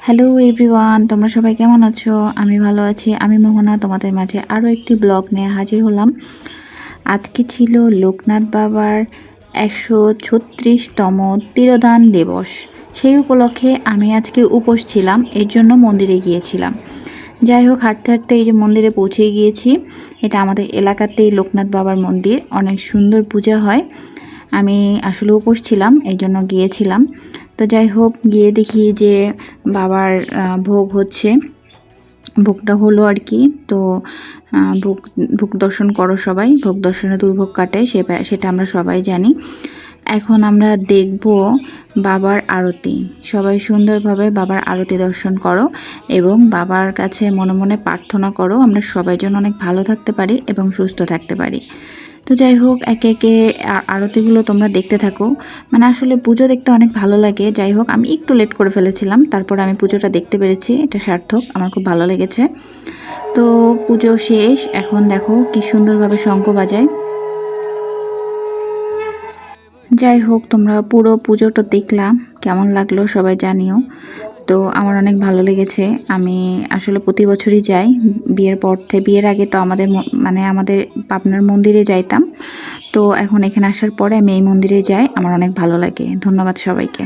Hello everyone, তোমরা সবাই কেমন আছো? আমি ভালো আছি। আমি মোহনা তোমাদের মাঝে আরও একটি ব্লগ নিয়ে হাজির হলাম। আজকে ছিল লোকনাথ বাবার 136তম তিরোধান দিবস। সেই উপলক্ষে আমি আজকে উপোস ছিলাম, এর জন্য মন্দিরে গিয়েছিলাম। যাই হোক, হাঁটতে হাঁটতে এই যে মন্দিরে পৌঁছে গিয়েছি। এটা আমাদের এলাকাতেই লোকনাথ বাবার মন্দির, অনেক সুন্দর পূজা হয়। আমি আসলে উপোস ছিলাম, এই জন্য গিয়েছিলাম। তো যাই হোক, গিয়ে দেখি যে বাবার ভোগ হচ্ছে, ভোগটা হলো আর কি। তো ভোগ ভোগ দর্শন করো সবাই, ভোগ দর্শনে দুর্ভোগ কাটে, সেটা আমরা সবাই জানি। এখন আমরা দেখব বাবার আরতি। সবাই সুন্দরভাবে বাবার আরতি দর্শন করো এবং বাবার কাছে মনে মনে প্রার্থনা করো আমরা সবাই যেন অনেক ভালো থাকতে পারি এবং সুস্থ থাকতে পারি। তো যাই হোক, একে একে আরতিগুলো তোমরা দেখতে থাকো। মানে আসলে পুজো দেখতে অনেক ভালো লাগে। যাই হোক, আমি একটু লেট করে ফেলেছিলাম, তারপর আমি পুজোটা দেখতে পেরেছি, এটা সার্থক, আমার খুব ভালো লেগেছে। তো পুজো শেষ, এখন দেখো কি সুন্দরভাবে শঙ্খ বাজায়। যাই হোক, তোমরা পুরো পুজোটা দেখলাম, কেমন লাগলো সবাই জানিও। তো আমার অনেক ভালো লেগেছে। আমি আসলে প্রতি বছরই যাই, বিয়ের পর থেকে। বিয়ের আগে তো আমাদের পাবনার মন্দিরে যাইতাম, তো এখন এখানে আসার পরে আমি এই মন্দিরে যাই। আমার অনেক ভালো লাগে। ধন্যবাদ সবাইকে।